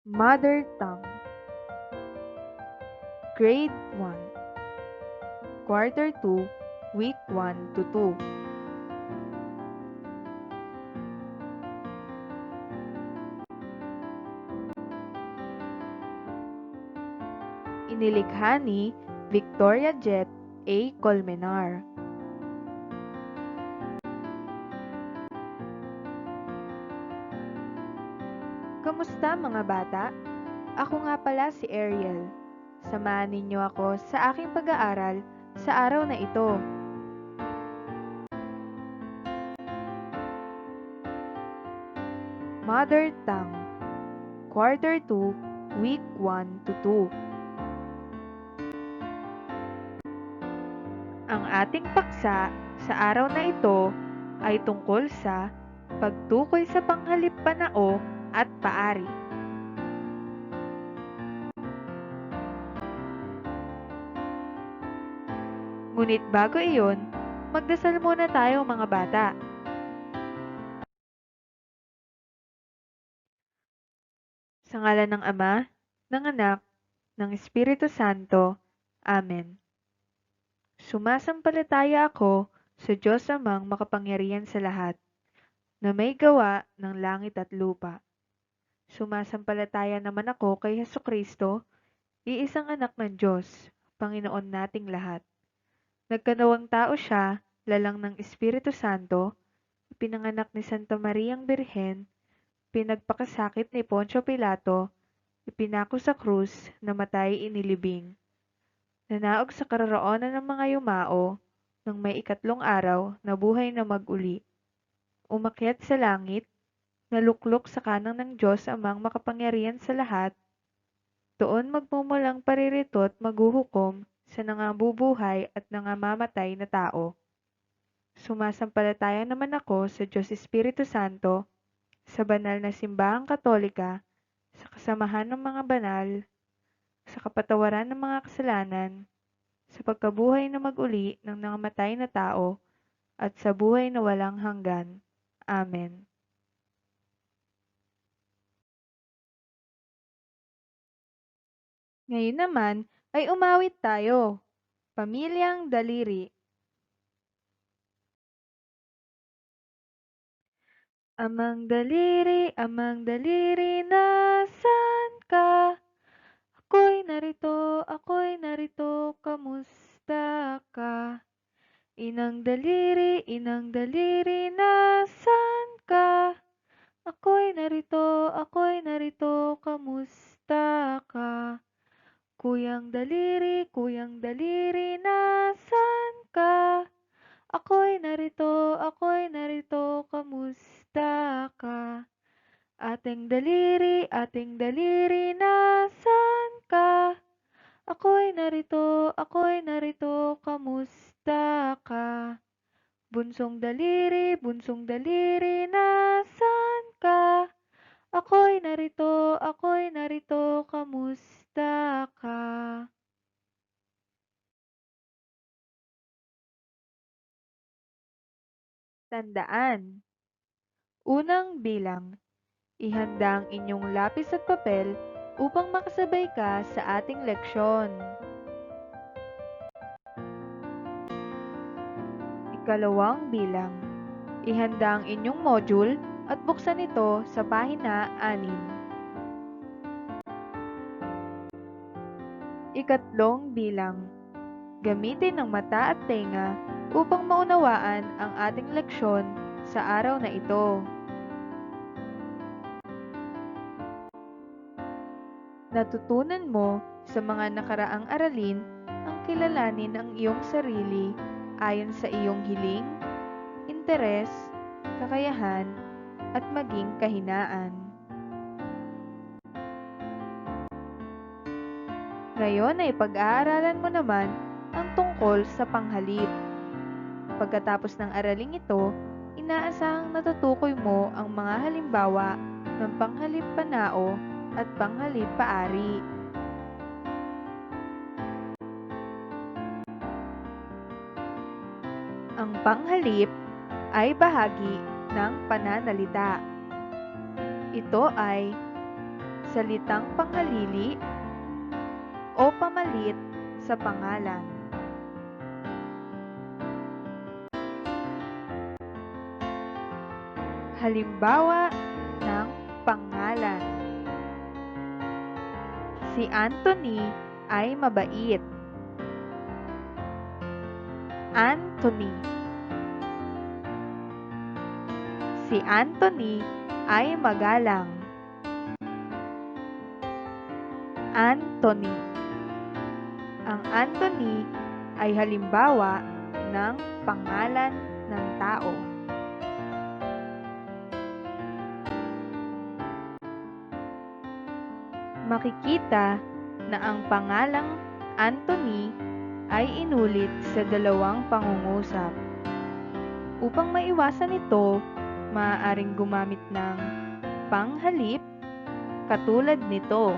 Mother Tongue, Grade 1, Quarter 2, Week 1 to 2. Inilikha ni Victoria Jet A. Colmenar. Kamusta mga bata? Ako nga pala si Ariel. Samahan ninyo ako sa aking pag-aaral sa araw na ito. Mother Tongue, Quarter 2, Week 1 to 2. Ang ating paksa sa araw na ito ay tungkol sa pagtukoy sa panghalip panao at paari. Ngunit bago iyon, magdasal muna tayo mga bata. Sa ngalan ng Ama, ng Anak, ng Espiritu Santo. Amen. Sumasampalataya ako sa Diyos Amang makapangyarihan sa lahat, na may gawa ng langit at lupa. Sumasampalataya naman ako kay Hesukristo, iisang anak ng Diyos, Panginoon nating lahat. Nagkanawang tao siya, lalang ng Espiritu Santo, ipinanganak ni Santa Mariang Birhen, pinagpakasakit ni Poncio Pilato, ipinako sa krus, namatay inilibing. Nanaog sa karoroonan ng mga yumao, nang may ikatlong araw, nabuhay na mag-uli. Umakyat sa langit, naluklok sa kanang ng Diyos Amang makapangyarihan sa lahat, doon magmumulang paririto at maghuhukom sa nangabubuhay at nangamamatay na tao. Sumasampalataya naman ako sa Diyos Espiritu Santo, sa banal na simbahang katolika, sa kasamahan ng mga banal, sa kapatawaran ng mga kasalanan, sa pagkabuhay na mag-uli ng nangamatay na tao, at sa buhay na walang hanggan. Amen. Ngayon naman ay umawit tayo. Pamilyang Daliri. Amang daliri, nasan ka? Ako'y narito, kamusta ka? Inang daliri, nasan ka? Ako'y narito, kamusta ka? Kuyang daliri, nasan ka? Ako'y narito, kamusta ka? Ating daliri, nasan ka? Ako'y narito, kamusta ka? Bunsong daliri, nasan ka? Ako'y narito, kamusta ka? Tandaan. Unang bilang. Ihanda ang inyong lapis at papel upang makasabay ka sa ating leksyon. Ikalawang bilang. Ihanda ang inyong module at buksan ito sa pahina 6. Ikatlong bilang. Gamitin ang mata at tenga upang maunawaan ang ating leksyon sa araw na ito. Natutunan mo sa mga nakaraang aralin ang kilalanin ang iyong sarili ayon sa iyong hiling, interes, kakayahan, at maging kahinaan. Ngayon ay pag-aaralan mo naman ang tungkol sa panghalip. Pagkatapos ng araling ito, inaasahang natutukoy mo ang mga halimbawa ng panghalip panao at panghalip paari. Ang panghalip ay bahagi ng pananalita. Ito ay salitang panghalili o pamalit sa pangalan. Halimbawa ng pangalan. Si Anthony ay mabait. Anthony. Si Anthony ay magalang. Anthony. Ang Anthony ay halimbawa ng pangalan ng tao. Makikita na ang pangalang Anthony ay inulit sa dalawang pangungusap. Upang maiwasan ito, maaaring gumamit ng panghalip katulad nito.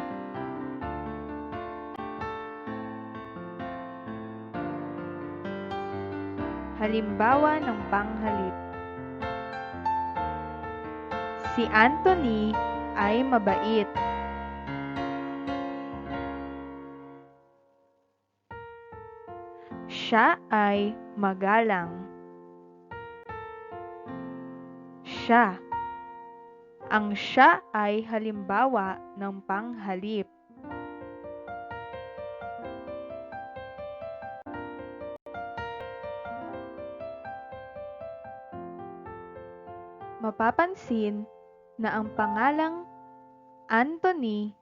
Halimbawa ng panghalip. Si Anthony ay mabait. Siya ay magalang. Siya. Ang siya ay halimbawa ng panghalip. Mapapansin na ang pangalang Anthony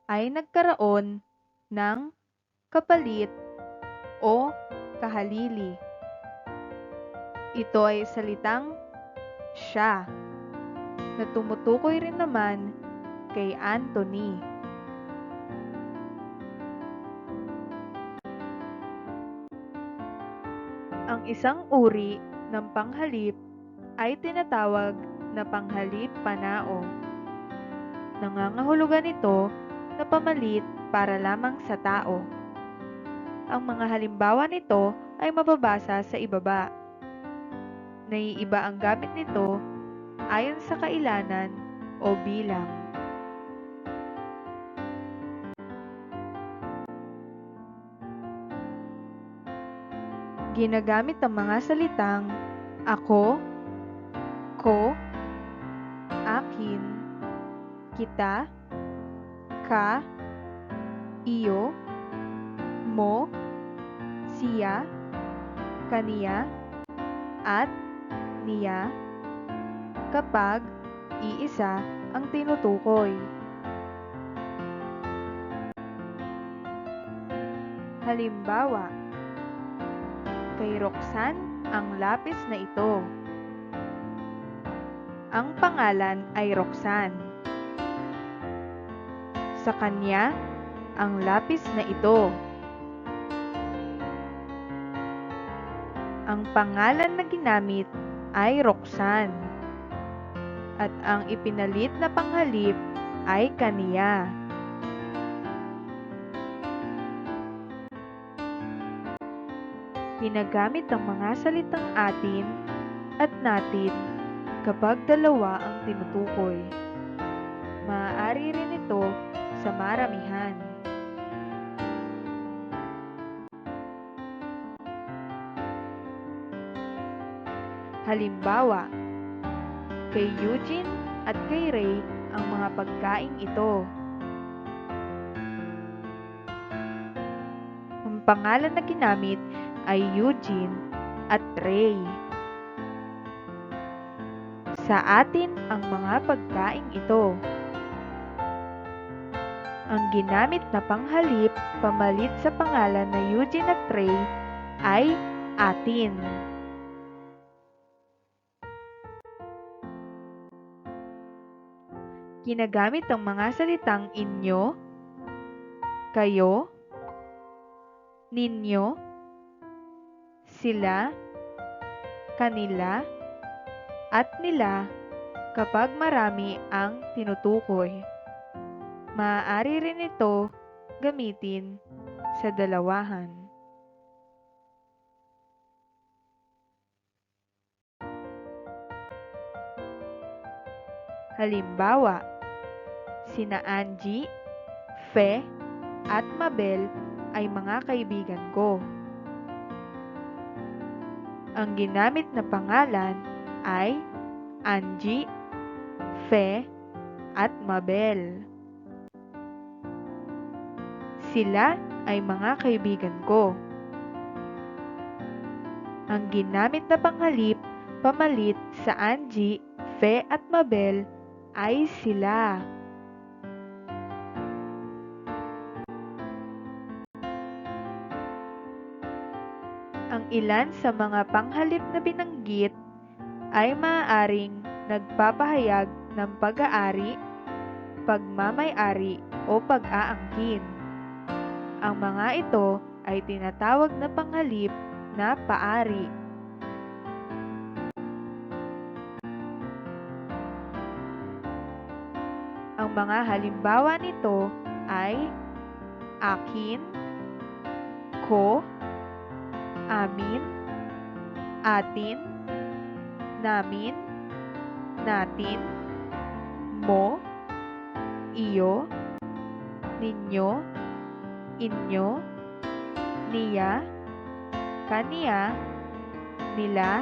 ay nagkaroon ng kapalit o kahalili. Ito ay salitang siya na tumutukoy rin naman kay Anthony. Ang isang uri ng panghalip ay tinatawag na panghalip panao. Nangangahulugan ito na pamalit para lamang sa tao. Ang mga halimbawa nito ay mababasa sa ibaba. Naiiba ang gamit nito ayon sa kailanan o bilang. Ginagamit ang mga salitang ako, ko, akin, kita, ka, iyo, mo, siya, kaniya, at niya kapag iisa ang tinutukoy. Halimbawa, kay Roxanne ang lapis na ito. Ang pangalan ay Roxanne. Sa kanya ang lapis na ito. Ang pangalan na ginamit ay Roxanne. At ang ipinalit na panghalip ay kaniya. Ginagamit ang mga salitang atin at natin kapag dalawa ang tinutukoy. Maaari rin ito sa maramihan. Halimbawa, kay Eugene at kay Ray ang mga pagkaing ito. Ang pangalan na ginamit ay Eugene at Ray. Sa atin ang mga pagkaing ito. Ang ginamit na panghalip pamalit sa pangalan na Eugene at Ray ay atin. Ginagamit ang mga salitang inyo, kayo, ninyo, sila, kanila, at nila kapag marami ang tinutukoy. Maaari rin ito gamitin sa dalawahan. Halimbawa, Sina Angie, Fe, at Mabel ay mga kaibigan ko. Ang ginamit na pangalan ay Angie, Fe, at Mabel. Sila ay mga kaibigan ko. Ang ginamit na panghalip pamalit sa Angie, Fe at Mabel ay sila. Ang ilan sa mga panghalip na binanggit ay maaaring nagpapahayag ng pag-aari, pagmamay-ari o pag-aangkin. Ang mga ito ay tinatawag na panghalip na paari. Ang mga halimbawa nito ay akin, ko, amin, atin, namin, natin, mo, iyo, ninyo, inyo, niya, kaniya, nila,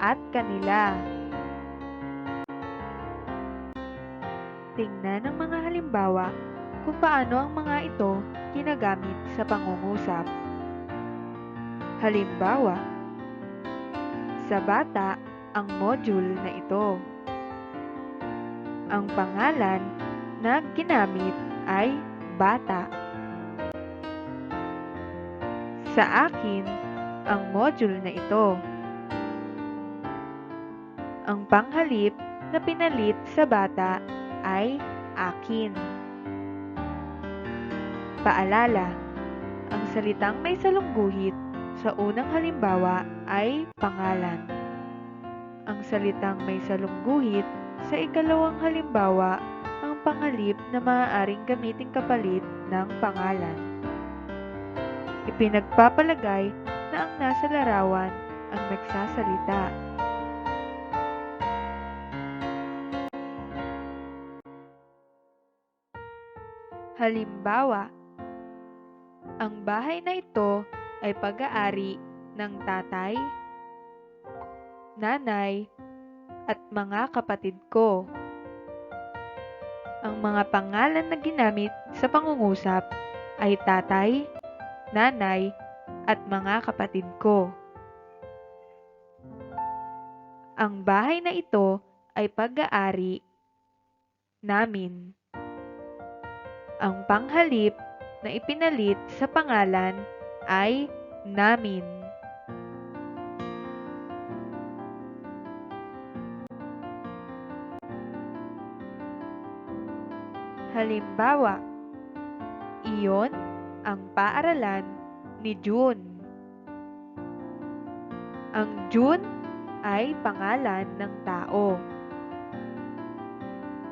at kanila. Tingnan ang mga halimbawa kung paano ang mga ito ginagamit sa pangungusap. Halimbawa, sa bata ang module na ito. Ang pangalan na ginamit ay bata. Sa akin ang module na ito. Ang panghalip na pinalit sa bata ay akin. Paalala, ang salitang may salungguhit sa unang halimbawa ay pangalan. Ang salitang may salungguhit sa ikalawang halimbawa ang panghalip na maaaring gamiting kapalit ng pangalan. Ipinagpapalagay na ang nasa larawan ang nagsasalita. Halimbawa, ang bahay na ito ay pag-aari ng tatay, nanay, at mga kapatid ko. Ang mga pangalan na ginamit sa pangungusap ay tatay, nanay, at mga kapatid ko. Ang bahay na ito ay pag-aari namin. Ang panghalip na ipinalit sa pangalan ay namin. Halimbawa, iyon ang paaralan ni June. Ang June ay pangalan ng tao.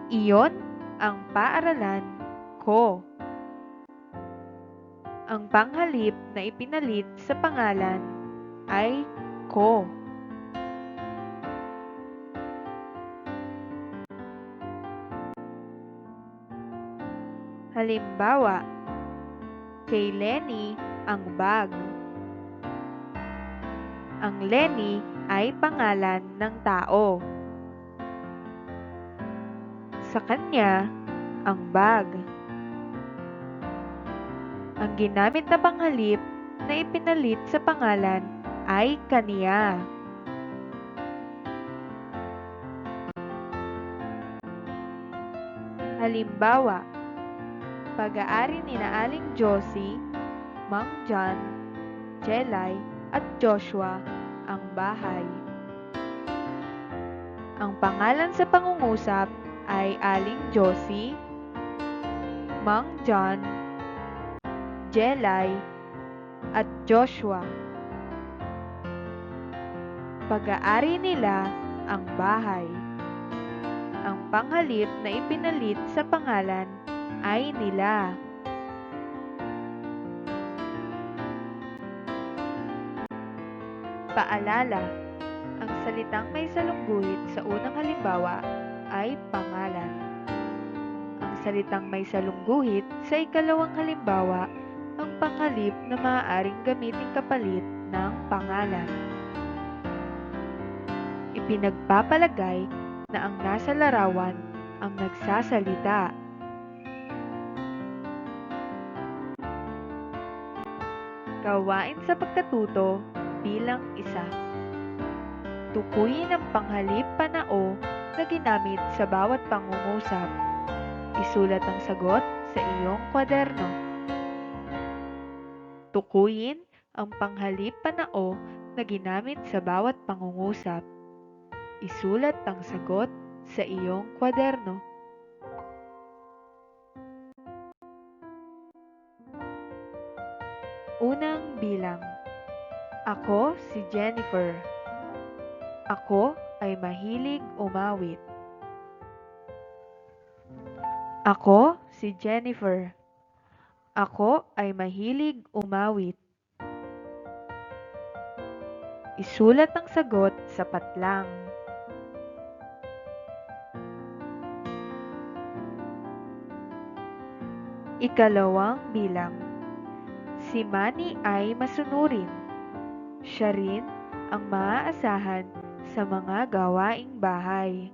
Iyon ang paaralan ko. Ang panghalip na ipinalit sa pangalan ay ko. Halimbawa, kay Lenny ang bag. Ang Lenny ay pangalan ng tao. Sa kanya, ang bag. Ang ginamit na panghalip na ipinalit sa pangalan ay kaniya. Halimbawa, pag-aari nina Aling Josie, Mang John, Jelay, at Joshua ang bahay. Ang pangalan sa pangungusap ay Aling Josie, Mang John, Jelay, at Joshua. Pag-aari nila ang bahay. Ang panghalip na ipinalit sa pangalan ay nila. Paalala, ang salitang may salungguhit sa unang halimbawa ay pangalan. Ang salitang may salungguhit sa ikalawang halimbawa ang panghalip na maaaring gamiting kapalit ng pangalan. Ipinagpapalagay na ang nasa larawan ang nagsasalita. Gawain sa pagkatuto bilang isa. Tukuyin ang panghalip panao na ginamit sa bawat pangungusap. Isulat ang sagot sa iyong kwaderno. Tukuyin ang panghalip panao na ginamit sa bawat pangungusap. Isulat ang sagot sa iyong kwaderno. Unang bilang. Ako si Jennifer. Ako ay mahilig umawit. Ako si Jennifer. Ako ay mahilig umawit. Isulat ang sagot sa patlang. Ikalawang bilang. Si Manny ay masunurin. Siya rin ang maaasahan sa mga gawaing bahay.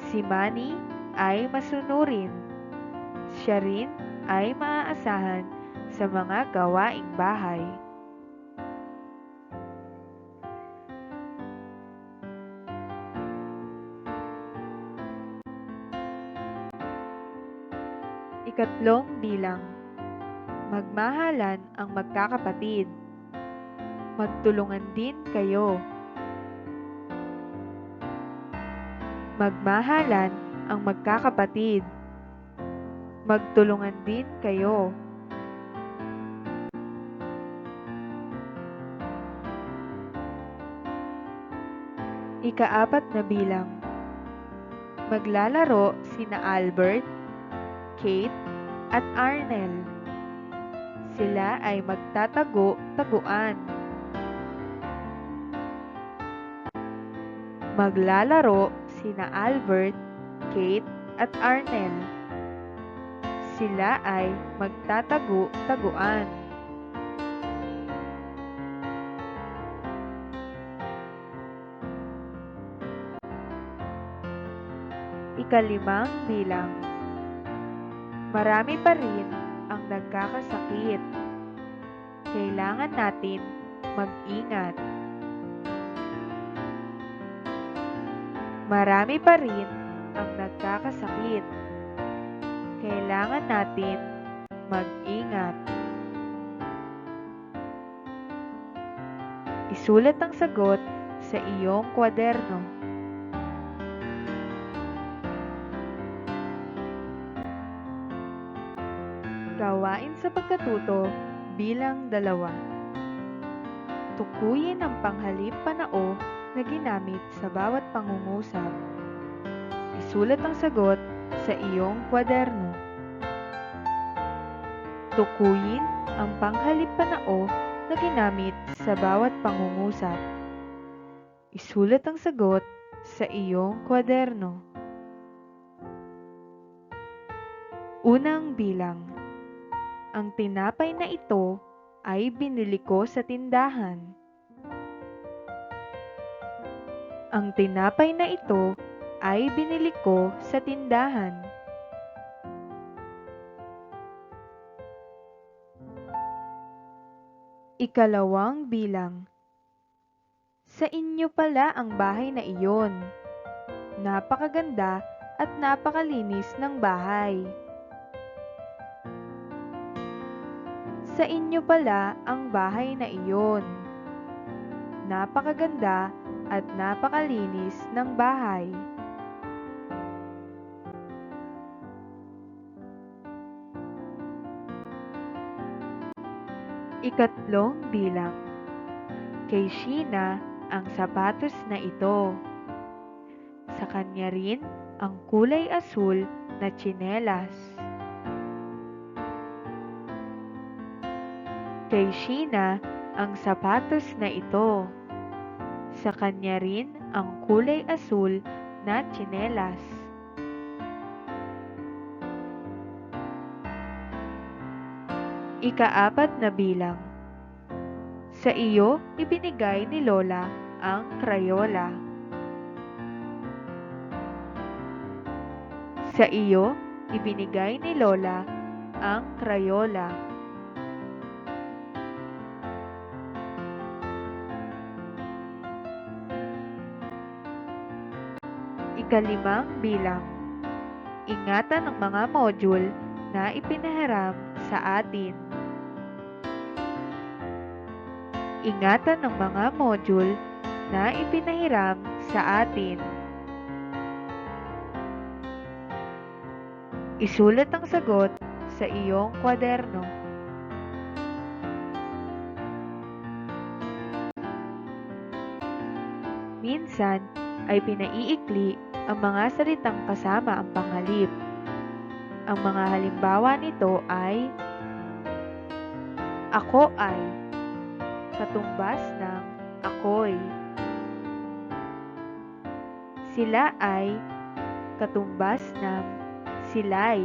Si Manny ay masunurin. Siya rin ay maaasahan sa mga gawaing bahay. Ikatlong bilang. Magmahalan ang magkakapatid. Magtulungan din kayo. Magmahalan ang magkakapatid. Magtulungan din kayo. Ikaapat na bilang. Maglalaro sina Albert, Kate, at Arnel. Sila ay magtatago-taguan. Maglalaro sina Albert, Kate, at Arnel. Sila ay magtatago-taguan. Ikalimang bilang. Marami pa rin ang nagkakasakit. Kailangan natin mag-ingat. Marami pa rin ang nagkakasakit. Kailangan natin mag-ingat. Isulat ang sagot sa iyong kwaderno. Gawain sa pagkatuto bilang 2. Tukuyin ang panghalip panao na ginamit sa bawat pangungusap. Isulat ang sagot sa iyong kwaderno. Tukuyin ang panghalip panao na ginamit sa bawat pangungusap. Isulat ang sagot sa iyong kwaderno. Unang bilang. Ang tinapay na ito ay binili ko sa tindahan. Ang tinapay na ito ay binili ko sa tindahan. Ikalawang bilang. Sa inyo pala ang bahay na iyon. Napakaganda at napakalinis ng bahay. Sa inyo pala ang bahay na iyon. Napakaganda at napakalinis ng bahay. Ikatlong bilang. Kay Sheena ang sapatos na ito. Sa kanya rin ang kulay asul na tsinelas. Kay Sheena ang sapatos na ito. Sa kanya rin ang kulay asul na tsinelas. Ika-4 na bilang. Sa iyo ibinigay ni Lola ang Crayola. Sa iyo ibinigay ni Lola ang Crayola. Ika-5 bilang. Ingatan ang mga module na ipinahiram sa atin. Ingatan ang mga module na ipinahiram sa atin. Isulat ang sagot sa iyong kwaderno. Minsan ay pinaiikli ang mga salitang kasama ang panghalip. Ang mga halimbawa nito ay ako ay, katumbas ng ako'y. Sila ay, katumbas ng sila'y.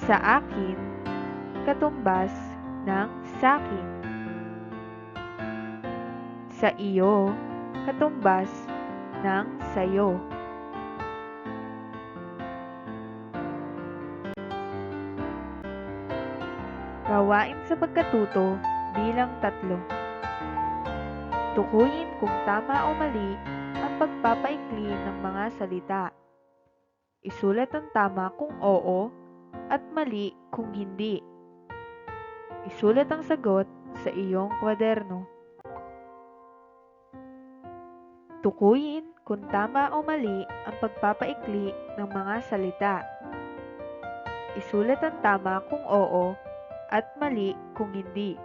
Sa akin, katumbas ng sakin. Sa iyo, katumbas ng sayo. Gawain sa pagkatuto bilang 3. Tukuyin kung tama o mali ang pagpapaikli ng mga salita. Isulat ang tama kung oo at mali kung hindi. Isulat ang sagot sa iyong kwaderno. Tukuyin kung tama o mali ang pagpapaikli ng mga salita. Isulat ang tama kung oo at mali kung hindi.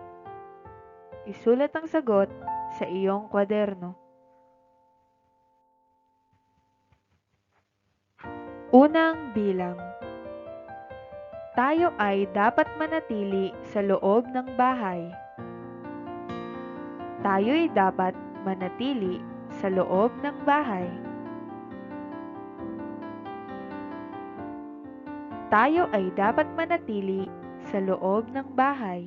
Isulat ang sagot sa iyong kwaderno. Unang bilang. Tayo ay dapat manatili sa loob ng bahay. Tayo'y dapat manatili sa loob ng bahay. Tayo ay dapat manatili sa loob ng bahay.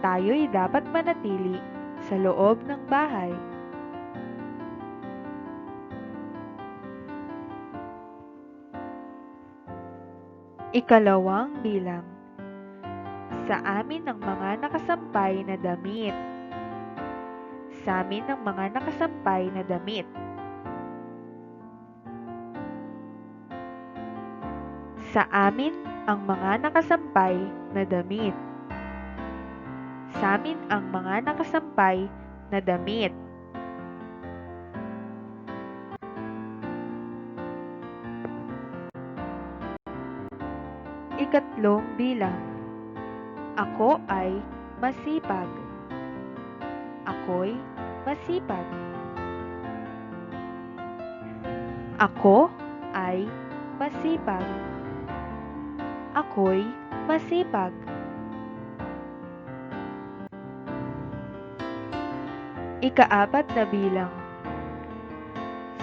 Tayo'y dapat manatili sa loob ng bahay. Ikalawang bilang. Sa amin ang mga nakasampay na damit. Sa amin ang mga nakasampay na damit. Sa amin ang mga nakasampay na damit. Sa amin ang mga nakasampay na damit. Ikatlong bilang. Ako ay masipag. Ako'y masipag. Ako ay masipag. Ako'y masipag. Ika-4 na bilang.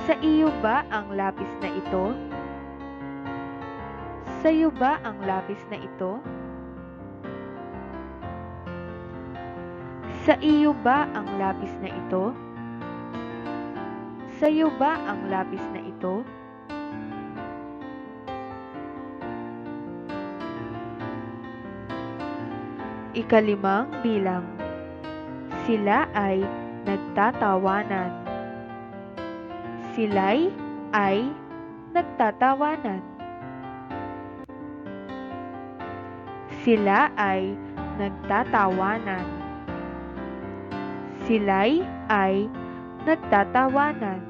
Sa iyo ba ang lapis na ito? Sa iyo ba ang lapis na ito? Sa iyo ba ang lapis na ito? Sa iyo ba ang lapis na ito? Ika-5 bilang. Sila ay nagtatawanan. Sila'y ay nagtatawanan. Sila ay nagtatawanan. Sila'y ay nagtatawanan.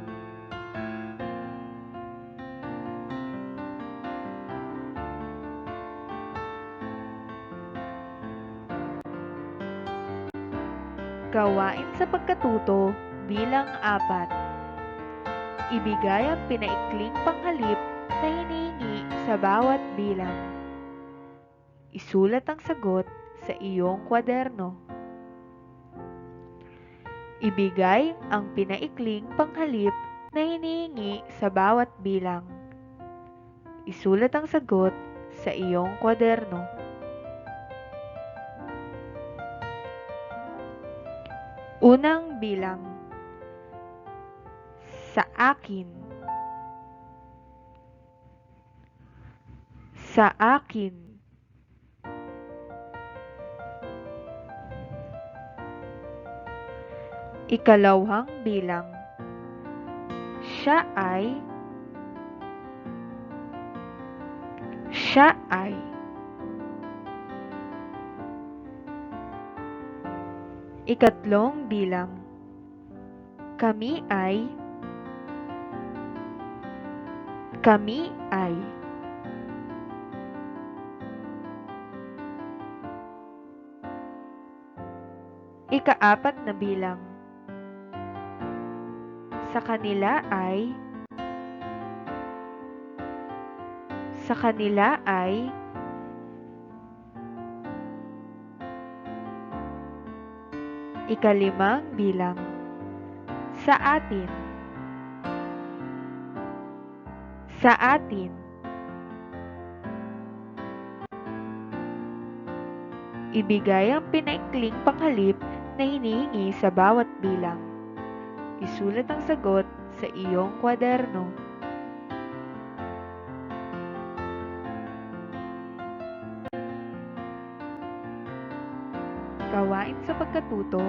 Gawain sa pagkatuto bilang 4. Ibigay ang pinaikling panghalip na hinihingi sa bawat bilang. Isulat ang sagot sa iyong kwaderno. Ibigay ang pinaikling panghalip na hinihingi sa bawat bilang. Isulat ang sagot sa iyong kwaderno. Unang bilang. Sa akin. Sa akin. Ikalawang bilang. Siya ay. Siya ay. Ikatlong bilang. Kami ay. Kami ay. Ikaapat na bilang. Sa kanila ay. Sa kanila ay. Ikalimang bilang. Sa atin. Sa atin. Ibigay ang pinaikling panghalip na hinihingi sa bawat bilang. Isulat ang sagot sa iyong kwaderno. Gawain sa pagkatuto,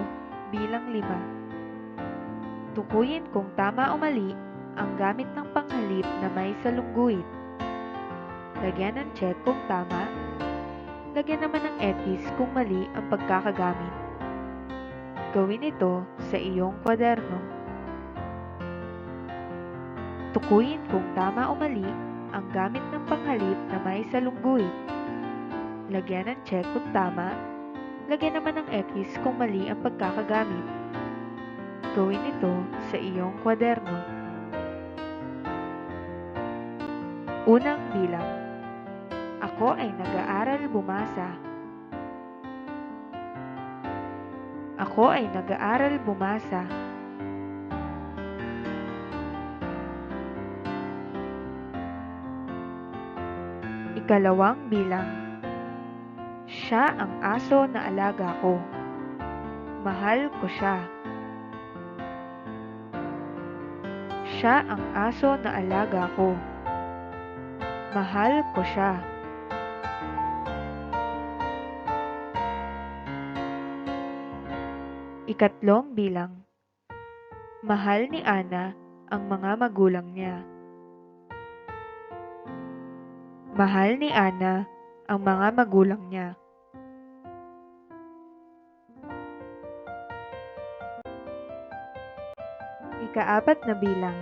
bilang 5. Tukuyin kung tama o mali ang gamit ng panghalip na may salungguit. Lagyan ng check kung tama, lagyan naman ng X kung mali ang pagkakagamit. Gawin ito sa iyong kwaderno. Tukuyin kung tama o mali ang gamit ng panghalip na may salungguit. Lagyan ng check kung tama, lagyan naman ng X kung mali ang pagkakagamit. Gawin ito sa iyong kwaderno. Unang bilang. Ako ay nag-aaral bumasa. Ako ay nag-aaral bumasa. Ikalawang bilang. Siya ang aso na alaga ko. Mahal ko siya. Siya ang aso na alaga ko. Mahal ko siya. Ikatlong bilang. Mahal ni Ana ang mga magulang niya. Mahal ni Ana ang mga magulang niya. Ikaapat na bilang.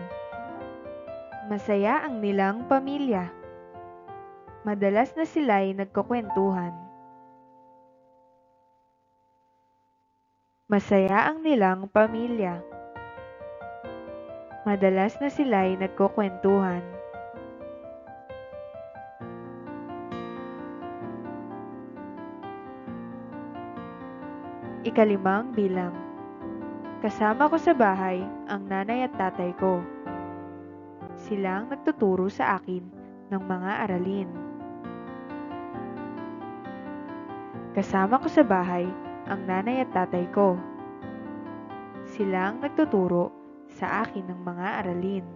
Masaya ang nilang pamilya. Madalas na sila'y nagkukwentuhan. Masaya ang nilang pamilya. Madalas na sila'y nagkukwentuhan. Ikalimang bilang. Kasama ko sa bahay ang nanay at tatay ko. Sila ang nagtuturo sa akin ng mga aralin. Kasama ko sa bahay ang nanay at tatay ko. Sila ang nagtuturo sa akin ng mga aralin.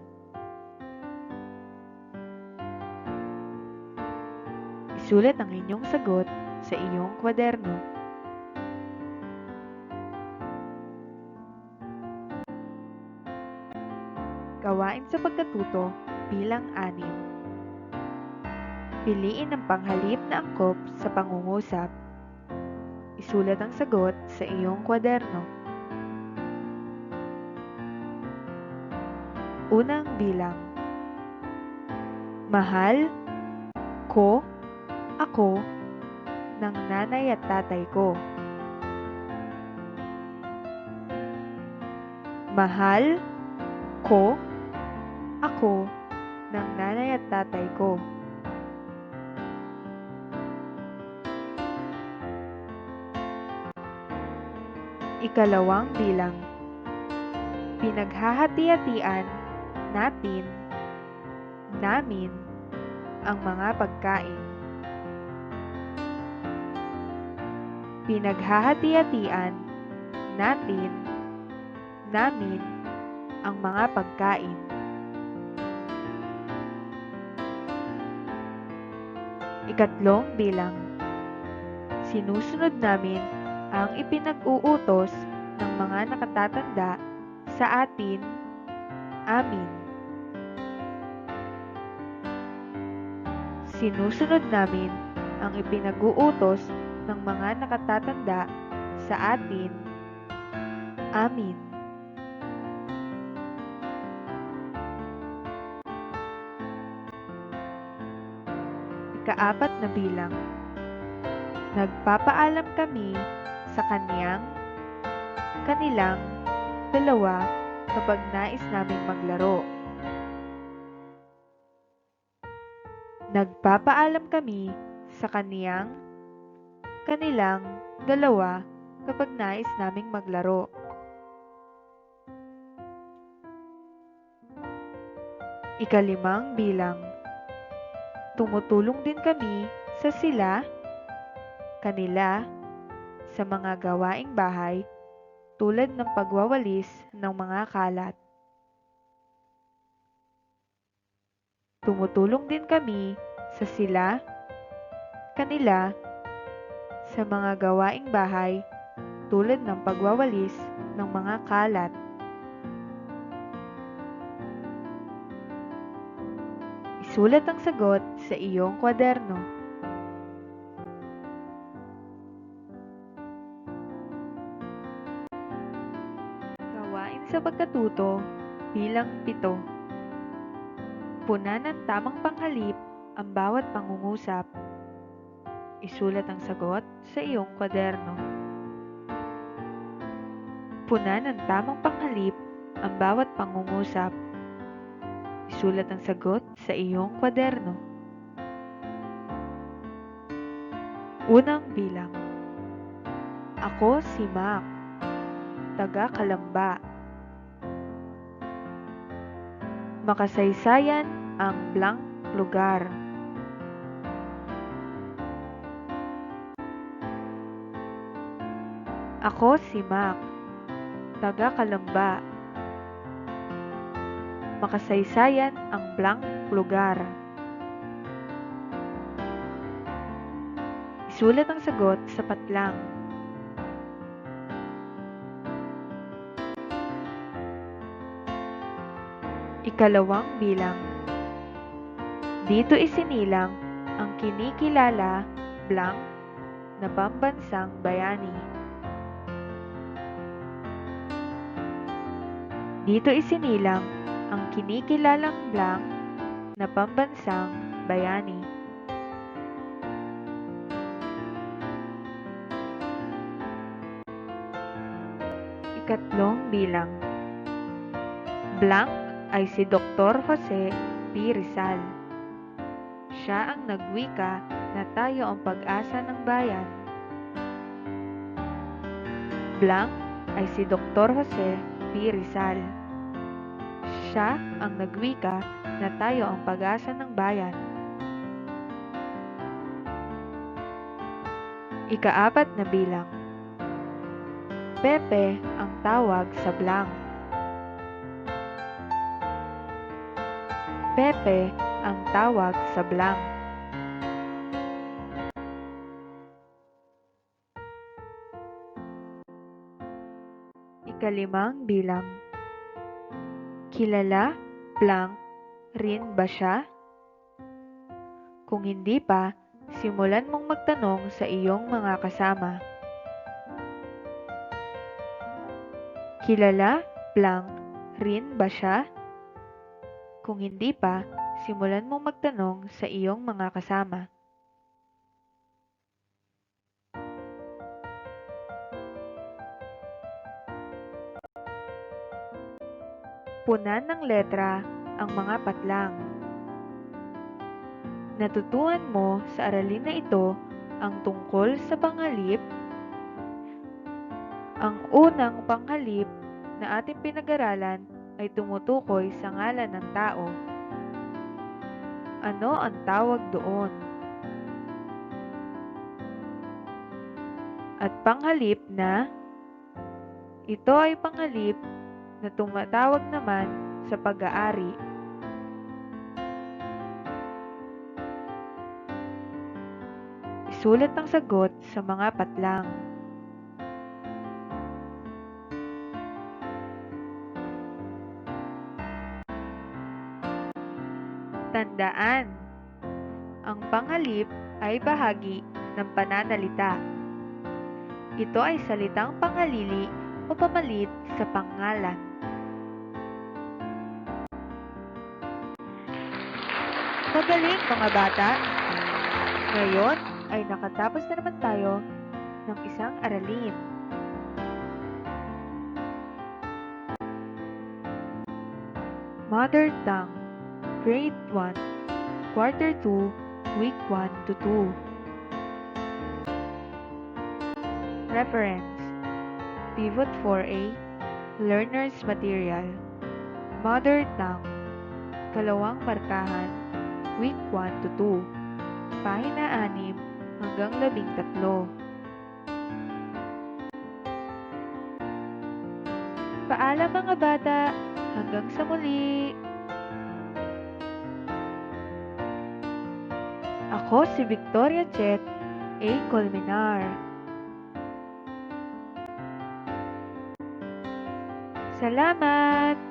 Isulat ang inyong sagot sa iyong kwaderno. Gawain sa pagkatuto, bilang 6. Piliin ang panghalip na angkop sa pangungusap. Isulat ang sagot sa iyong kwaderno. Unang bilang. Mahal ko ako ng nanay at tatay ko. Mahal ko ako ng nanay at tatay ko. Ikalawang bilang. Pinaghahati-hatian natin, namin, ang mga pagkain. Pinaghahati-hatian natin, namin, ang mga pagkain. Ikatlong bilang. Sinusunod namin ang ipinag-uutos ng mga nakatatanda sa atin, amin. Sinusunod namin ang ipinag-uutos ng mga nakatatanda sa atin, amin. Ikaapat na bilang. Nagpapaalam kami sa kanilang, dalawa kapag nais naming maglaro. Nagpapaalam kami sa kanilang, dalawa kapag nais naming maglaro. Ikalimang bilang. Tumutulong din kami sa kanila, sa mga gawaing bahay tulad ng pagwawalis ng mga kalat. Tumutulong din kami sa kanila, sa mga gawaing bahay tulad ng pagwawalis ng mga kalat. Isulat ang sagot sa iyong kwaderno. Gawain sa pagkatuto bilang 7. Punan ng tamang panghalip ang bawat pangungusap. Isulat ang sagot sa iyong kwaderno. Punan ng tamang panghalip ang bawat pangungusap. Isulat ang sagot sa iyong kwaderno. Unang bilang. Ako si Mac, taga Kalamba. Makasaysayan ang blank lugar. Ako si Mac, taga Kalamba. Makasaysayan ang blank lugar. Isulat ang sagot sa patlang. Ikalawang bilang. Dito isinilang ang kinikilala blank na pambansang bayani. Dito isinilang ang kinikilalang blank na pambansang bayani. Ikatlong bilang. Blank ay si Dr. Jose P. Rizal. Siya ang nagwika na tayo ang pag-asa ng bayan. Blank ay si Dr. Jose P. Rizal. Siya ang nagwika na tayo ang pag-asa ng bayan. Ikaapat na bilang. Pepe ang tawag sa blank. Pepe ang tawag sa blank. Ikalimang bilang. Kilala blank rin ba siya? Kung hindi pa, simulan mong magtanong sa iyong mga kasama. Kilala blank rin ba siya? Kung hindi pa, simulan mong magtanong sa iyong mga kasama. Punan ng letra ang mga patlang. Natutuhan mo sa aralin na ito ang tungkol sa panghalip. Ang unang panghalip na ating pinag-aralan ay tumutukoy sa ngalan ng tao. Ano ang tawag doon? at panghalip na ito ay panghalip na tumatawag naman sa pag-aari. Isulat ang sagot sa mga patlang. Tandaan, ang panghalip ay bahagi ng pananalita. Ito ay salitang panghalili o pamalit sa pangalan. Magaling mga bata! Ngayon ay nakatapos na naman tayo ng isang aralin. Mother Tongue, Grade 1, Quarter 2, Week 1 to 2. Reference: Pivot 4a, Learner's Material, Mother Tongue, Kalawang Markahan, Week 1 to 2, Pahina 6 hanggang 13. Paalam mga bata! Hanggang sa muli! Ako si Victoria Chet A. Colmenar. Salamat!